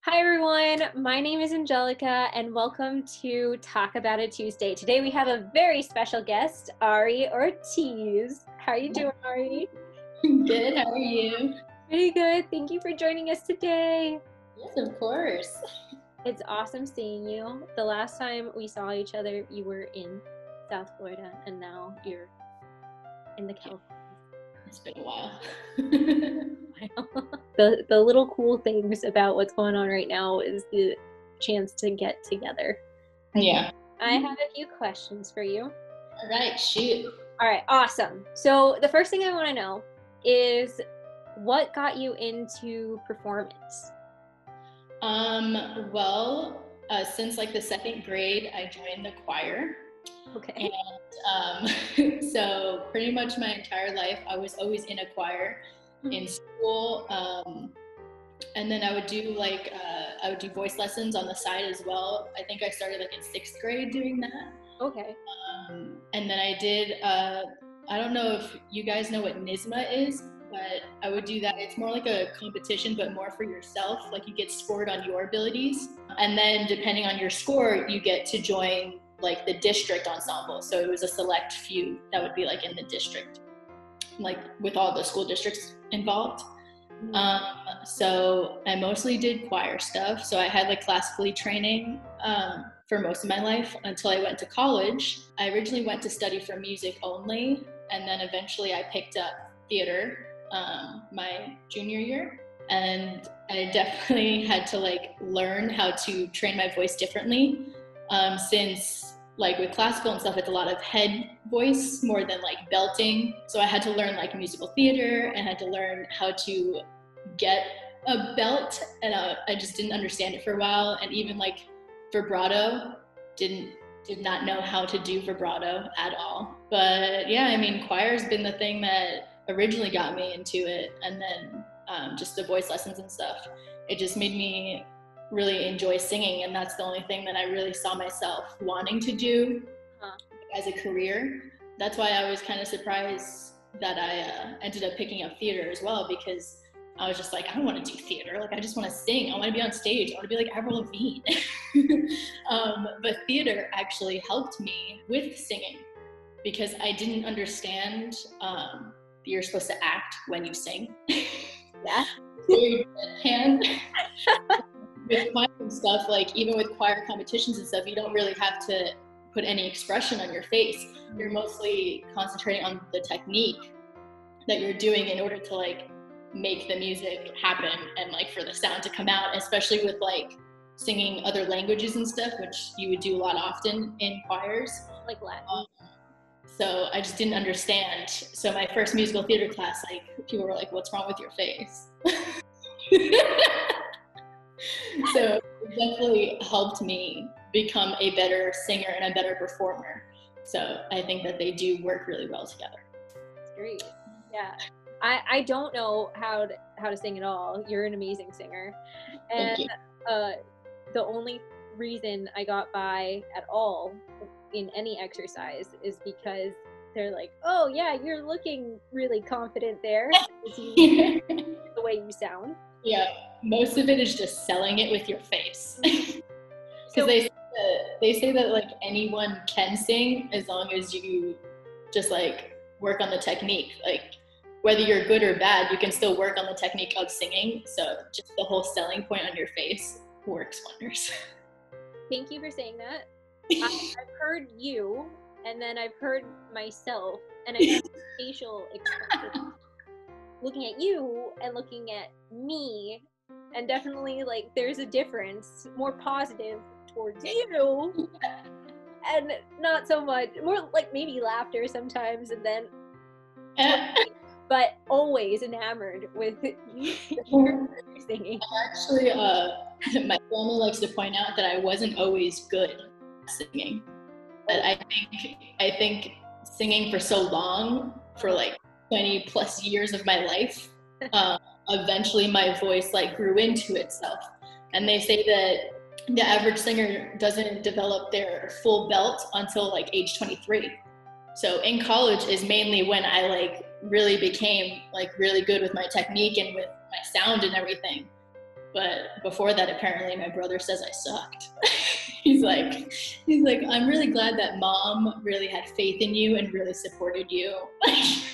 Hi everyone, my name is Angelica and welcome to Tacobout It Tuesday. Today we have a very special guest, Ari Ortiz. How are you doing, Ari? Good, how are you? Pretty good. Thank you for joining us today. Yes, of course. It's awesome seeing you. The last time we saw each other, you were in South Florida and now you're in the California. It's been a while. The little cool things about what's going on right now is the chance to get together. Yeah. I have a few questions for you. All right, shoot. All right, awesome. So the first thing I want to know is what got you into performance? Since like the second grade, I joined the choir. Okay. And so pretty much my entire life, I was always in a choir in school. And then I would do voice lessons on the side as well. I think I started like in 6th grade doing that. Okay. And then I did, I don't know if you guys know what NISMA is, but I would do that. It's more like a competition, but more for yourself. Like you get scored on your abilities. And then depending on your score, you get to join like the district ensemble. So it was a select few that would be like in the district, like with all the school districts involved. So I mostly did choir stuff. So I had like classically training for most of my life until I went to college. I originally went to study for music only, and then eventually I picked up theater my junior year. And I definitely had to like learn how to train my voice differently since like with classical and stuff, it's a lot of head voice more than like belting. So I had to learn like musical theater and had to learn how to get a belt, and I just didn't understand it for a while. And even like vibrato, did not know how to do vibrato at all. But yeah, I mean, choir's been the thing that originally got me into it, and then just the voice lessons and stuff. It just made me really enjoy singing, and that's the only thing that I really saw myself wanting to do as a career. That's why I was kind of surprised that I ended up picking up theater as well, because I was just like, I don't want to do theater. Like, I just want to sing. I want to be on stage. I want to be like Avril Lavigne. But theater actually helped me with singing, because I didn't understand you're supposed to act when you sing. Yeah. Very deadpan. With choir and stuff, like even with choir competitions and stuff, you don't really have to put any expression on your face. You're mostly concentrating on the technique that you're doing in order to like make the music happen and like for the sound to come out, especially with like singing other languages and stuff, which you would do a lot often in choirs. Like Latin. So I just didn't understand. So my first musical theater class, like people were like, "What's wrong with your face?" So it definitely helped me become a better singer and a better performer. So I think that they do work really well together. That's great. Yeah. I don't know how to sing at all. You're an amazing singer. And the only reason I got by at all in any exercise is because they're like, "Oh yeah, you're looking really confident there." The way you sound. Yeah, most of it is just selling it with your face. Because So they say that like anyone can sing as long as you just like work on the technique. Like whether you're good or bad, you can still work on the technique of singing. So just the whole selling point on your face works wonders. Thank you for saying that. I've heard you, and then I've heard myself, and I know facial expressions. Looking at you and looking at me, and definitely like there's a difference, more positive towards you and not so much, more like maybe laughter sometimes, and then but always enamored with your singing. Actually, my family likes to point out that I wasn't always good at singing. But I think singing for so long, for like 20 plus years of my life, eventually my voice like grew into itself. And they say that the average singer doesn't develop their full belt until like age 23. So in college is mainly when I like really became like really good with my technique and with my sound and everything. But before that, apparently my brother says I sucked. he's like, I'm really glad that mom really had faith in you and really supported you. I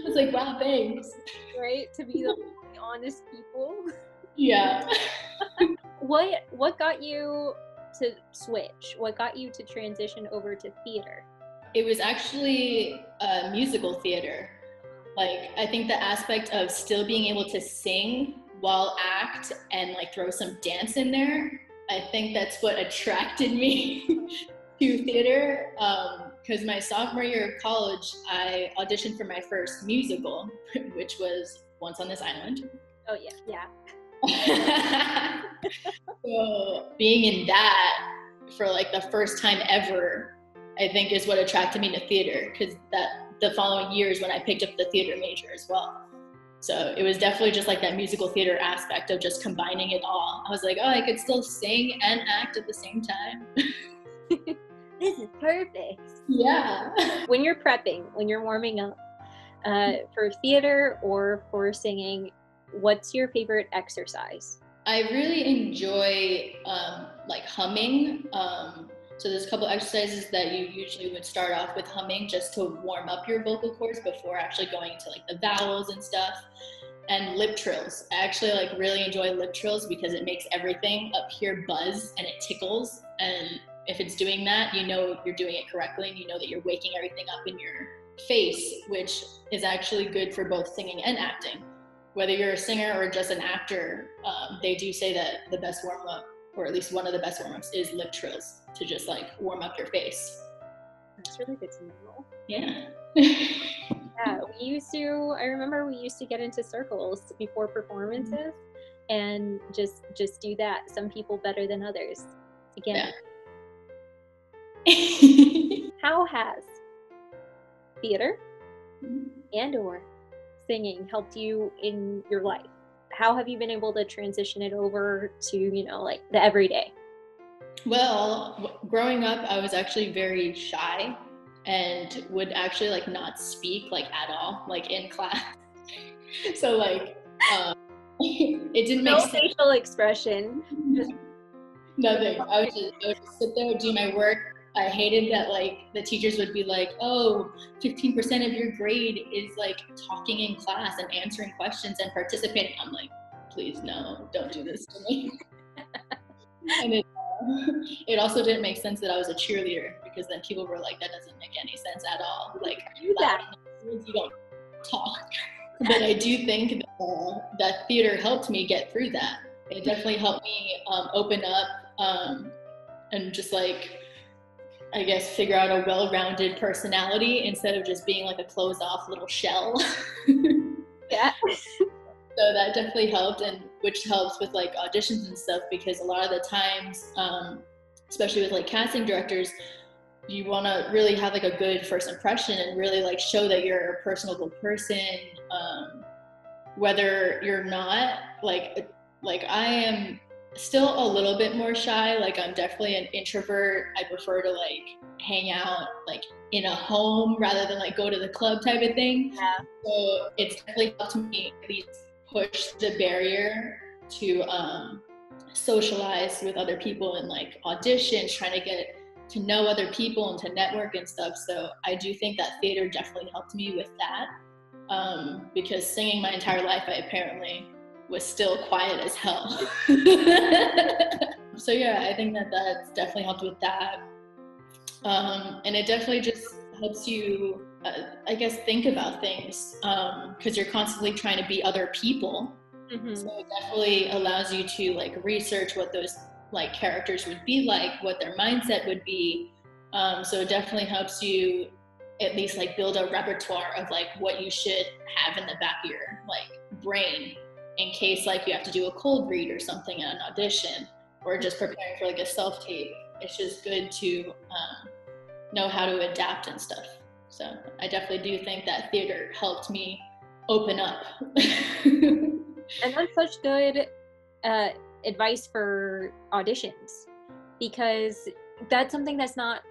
was like, wow, thanks. Right? To be the honest people. Yeah. What got you to switch? What got you to transition over to theater? It was actually musical theater. Like, I think the aspect of still being able to sing while act and like throw some dance in there, I think that's what attracted me to theater. Because my sophomore year of college, I auditioned for my first musical, which was Once on This Island. Oh yeah. So being in that for like the first time ever, I think is what attracted me to theater, because that the following years when I picked up the theater major as well. So it was definitely just like that musical theater aspect of just combining it all. I was like, oh, I could still sing and act at the same time. This is perfect. Yeah. When you're prepping, when you're warming up for theater or for singing, what's your favorite exercise? I really enjoy like humming. So there's a couple exercises that you usually would start off with humming just to warm up your vocal cords before actually going into like the vowels and stuff. And lip trills. I actually like really enjoy lip trills because it makes everything up here buzz and it tickles. And if it's doing that, you know you're doing it correctly and you know that you're waking everything up in your face, which is actually good for both singing and acting. Whether you're a singer or just an actor, they do say that the best warm-up, or at least one of the best warm-ups, is lip trills to just like warm up your face. That's really good to know. Yeah. Yeah, I remember we used to get into circles before performances and just do that. Some people better than others. Again. Yeah. How has theater and or singing helped you in your life? How have you been able to transition it over to, like the everyday? Well, growing up, I was actually very shy and would actually like not speak like at all, like in class. So like, it didn't make sense. No facial expression. Just nothing. I would just sit there, do my work. I hated that like the teachers would be like, oh, 15% of your grade is like talking in class and answering questions and participating. I'm like, please no, don't do this to me. And it also didn't make sense that I was a cheerleader, because then people were like, that doesn't make any sense at all. Like, you don't talk. But I do think that theater helped me get through that. It definitely helped me open up and just like, I guess, figure out a well-rounded personality instead of just being like a closed-off little shell. Yeah. So that definitely helped, and which helps with like auditions and stuff, because a lot of the times, especially with like casting directors, you want to really have like a good first impression and really like show that you're a personable person, whether you're not like I am still a little bit more shy. Like, I'm definitely an introvert. I prefer to like hang out like in a home rather than like go to the club type of thing. Yeah. So it's definitely helped me at least push the barrier to socialize with other people and like auditions, trying to get to know other people and to network and stuff. So I do think that theater definitely helped me with that, because singing my entire life, I apparently was still quiet as hell. So yeah, I think that that's definitely helped with that. And it definitely just helps you, I guess, think about things, because you're constantly trying to be other people. Mm-hmm. So it definitely allows you to like research what those like characters would be like, what their mindset would be. So it definitely helps you at least like build a repertoire of like what you should have in the back of your like brain in case like you have to do a cold read or something at an audition, or just preparing for like a self-tape. It's just good to know how to adapt and stuff. So I definitely do think that theater helped me open up. And that's such good advice for auditions, because that's something that's not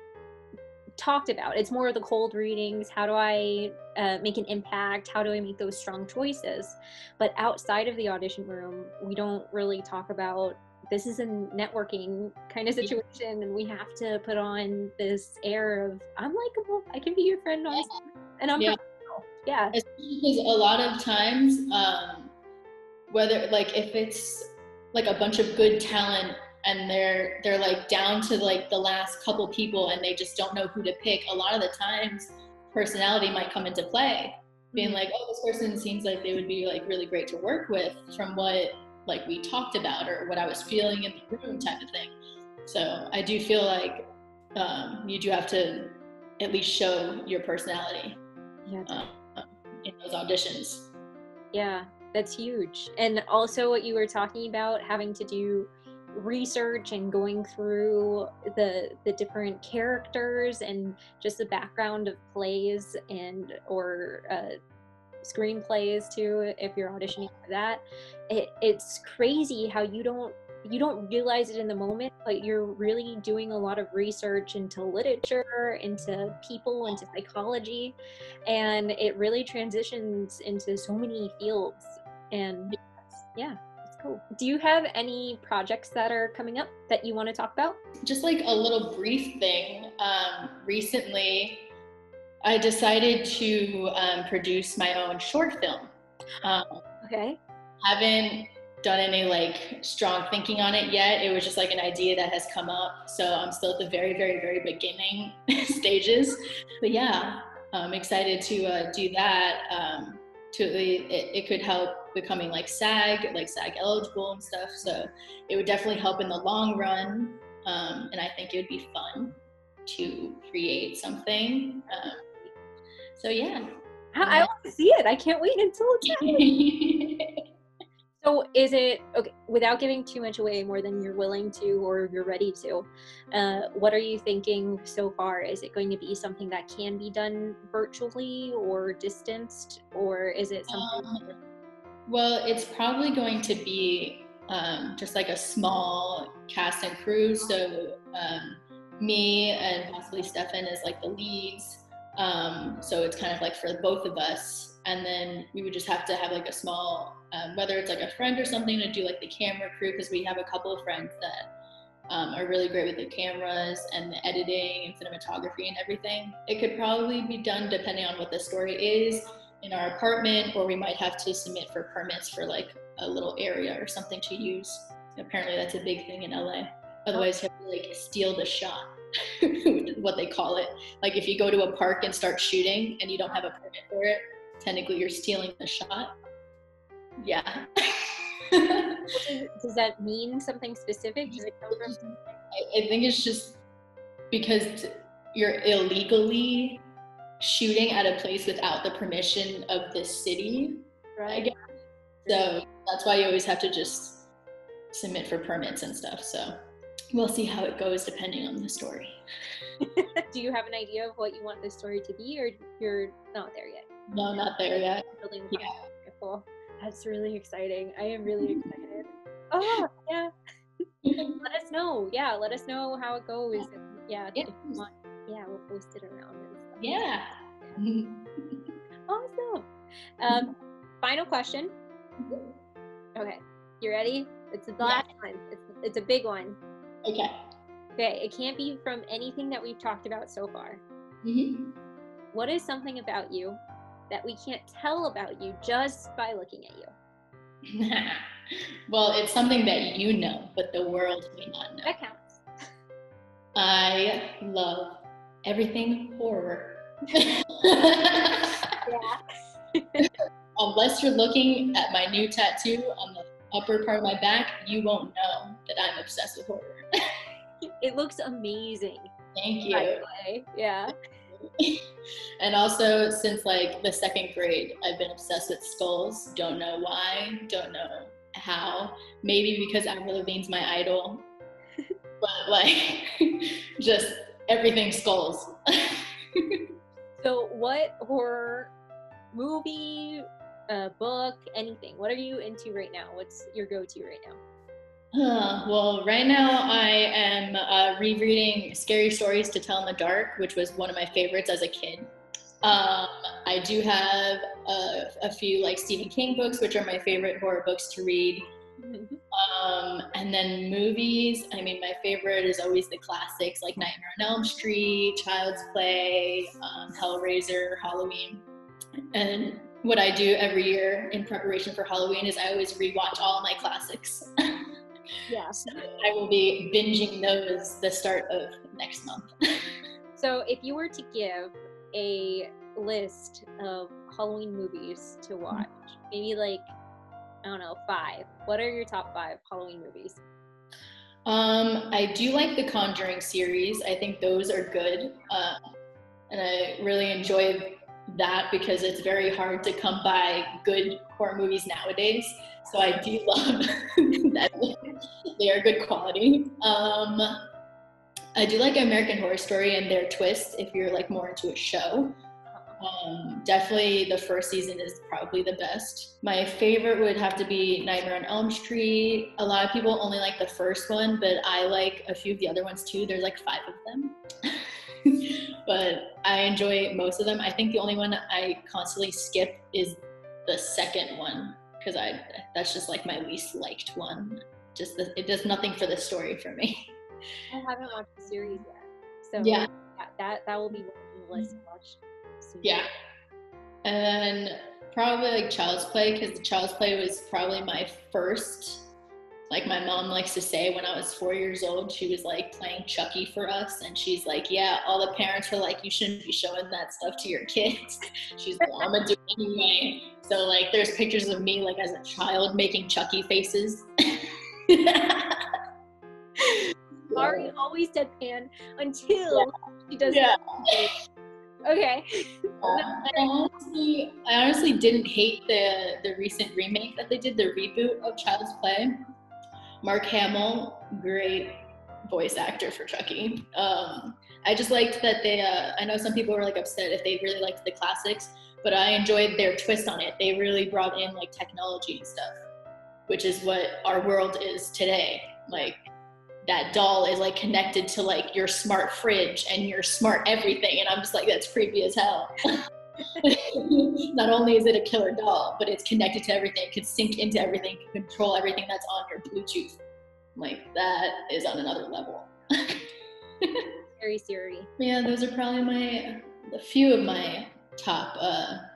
talked about. It's more of the cold readings. How do I make an impact? How do I make those strong choices? But outside of the audition room, we don't really talk about, this is a networking kind of situation, and we have to put on this air of, I'm likable, I can be your friend on and I'm professional. Yeah. Because a lot of times, whether like if it's like a bunch of good talent and they're like down to like the last couple people and they just don't know who to pick, a lot of the times personality might come into play, being like, oh, this person seems like they would be like really great to work with from what like we talked about or what I was feeling in the room type of thing. So I do feel like you do have to at least show your personality in those auditions. Yeah, that's huge. And also what you were talking about, having to do research and going through the different characters and just the background of plays and or screenplays too, if you're auditioning for that. It's crazy how you don't realize it in the moment, but you're really doing a lot of research into literature, into people, into psychology, and it really transitions into so many fields. And yeah, it's cool. Do you have any projects that are coming up that you want to talk about? Just like a little brief thing. Recently, I decided to produce my own short film. Okay. Haven't done any like strong thinking on it yet. It was just like an idea that has come up. So I'm still at the very, very, very beginning stages. But yeah, I'm excited to do that. It could help becoming like SAG eligible and stuff. So it would definitely help in the long run. And I think it would be fun to create something. So yeah. I want to see it. I can't wait until it's happening. So is it, okay, without giving too much away more than you're willing to or you're ready to, what are you thinking so far? Is it going to be something that can be done virtually or distanced, or is it something? Well, it's probably going to be just like a small cast and crew. So me and possibly Stefan as like the leads. So it's kind of like for both of us. And then we would just have to have like a small, whether it's like a friend or something to do like the camera crew, because we have a couple of friends that are really great with the cameras and the editing and cinematography and everything. It could probably be done depending on what the story is in our apartment, or we might have to submit for permits for like a little area or something to use. Apparently that's a big thing in LA. Otherwise you have to like steal the shot, what they call it. Like if you go to a park and start shooting and you don't have a permit for it, technically you're stealing the shot. Yeah. Does that mean something specific? Does it come from something? I think it's just because you're illegally shooting at a place without the permission of the city, right? I guess. So that's why you always have to just submit for permits and stuff. So we'll see how it goes depending on the story. Do you have an idea of what you want this story to be, or you're not there yet? No, not there yet. Yeah. Cool. That's really exciting. I am really excited. Oh, yeah. Let us know. Yeah, let us know how it goes. And yeah, if you want, yeah, we'll post it around and stuff. Yeah. Awesome. Final question. Okay, you ready? It's the last one. It's a big one. Okay. Okay, it can't be from anything that we've talked about so far. Mm-hmm. What is something about you that we can't tell about you just by looking at you? Well, it's something that you know, but the world may not know. That counts. I love everything horror. Unless you're looking at my new tattoo on the upper part of my back, you won't know that I'm obsessed with horror. It looks amazing. Thank you. By the way. Yeah. And also, since like the second grade, I've been obsessed with skulls. Don't know why, don't know how. Maybe because Avril Lavigne's my idol. But like, just everything skulls. So what horror movie, book, anything, what are you into right now? What's your go-to right now? Well, right now I am rereading Scary Stories to Tell in the Dark, which was one of my favorites as a kid. I do have a few like Stephen King books, which are my favorite horror books to read. And then movies, I mean, my favorite is always the classics like Nightmare on Elm Street, Child's Play, Hellraiser, Halloween. And what I do every year in preparation for Halloween is I always rewatch all my classics. Yeah. So I will be binging those the start of next month. So if you were to give a list of Halloween movies to watch, maybe like, I don't know, 5. What are your top 5 Halloween movies? I do like the Conjuring series. I think those are good. And I really enjoy that because it's very hard to come by good horror movies nowadays. So I do love that they are good quality. I do like American Horror Story and their twist if you're like more into a show. Definitely the first season is probably the best. My favorite would have to be Nightmare on Elm Street. A lot of people only like the first one, but I like a few of the other ones too. There's like 5 of them. But I enjoy most of them. I think the only one I constantly skip is the second one because that's just like my least liked one. It does nothing for the story for me. I haven't watched the series yet, so yeah, that will be on the list to watch soon. Yeah, and then probably like Child's Play because the Child's Play was probably my first. Like my mom likes to say when I was 4 years old, she was like playing Chucky for us. And she's like, yeah, all the parents were like, you shouldn't be showing that stuff to your kids. She's like, I'm gonna do it anyway. So like there's pictures of me like as a child making Chucky faces. Ari always deadpan until she does that. Okay. I honestly didn't hate the recent remake that they did, the reboot of Child's Play. Mark Hamill, great voice actor for Chucky. I just liked that they, I know some people were like upset if they really liked the classics, but I enjoyed their twist on it. They really brought in like technology and stuff, which is what our world is today. Like that doll is like connected to like your smart fridge and your smart everything. And I'm just like, that's creepy as hell. Not only is it a killer doll, but it's connected to everything. It can sync into everything, can control everything that's on your Bluetooth. Like that is on another level. Very Siri. Yeah, those are probably a few of my top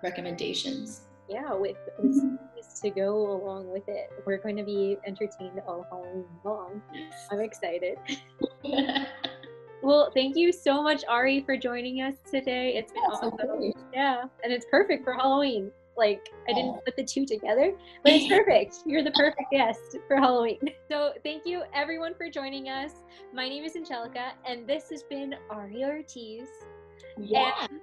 recommendations. Yeah, with series to go along with it. We're going to be entertained all Halloween long. I'm excited. Well, thank you so much, Ari, for joining us today. It's been awesome. Yeah, and it's perfect for Halloween. Like, I didn't put the two together, but it's perfect. You're the perfect guest for Halloween. So thank you, everyone, for joining us. My name is Angelica, and this has been Ari Ortiz. Yeah. And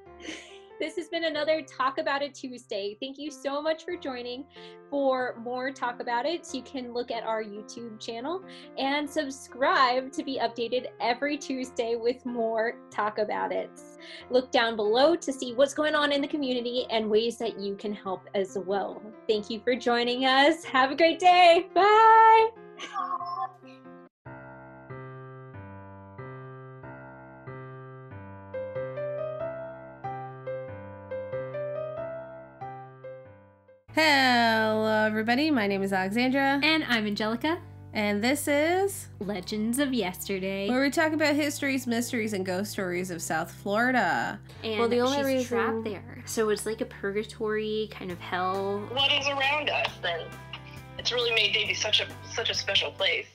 this has been another Talk About It Tuesday. Thank you so much for joining. For more Talk About It, you can look at our YouTube channel and subscribe to be updated every Tuesday with more Talk About It. Look down below to see what's going on in the community and ways that you can help as well. Thank you for joining us. Have a great day. Bye. Hello everybody, my name is Alexandra. And I'm Angelica. And this is Legends of Yesterday, where we talk about histories, mysteries, and ghost stories of South Florida. And well, the only reason trapped there, so it's like a purgatory kind of hell. What is around us then? It's really made Davie such a special place.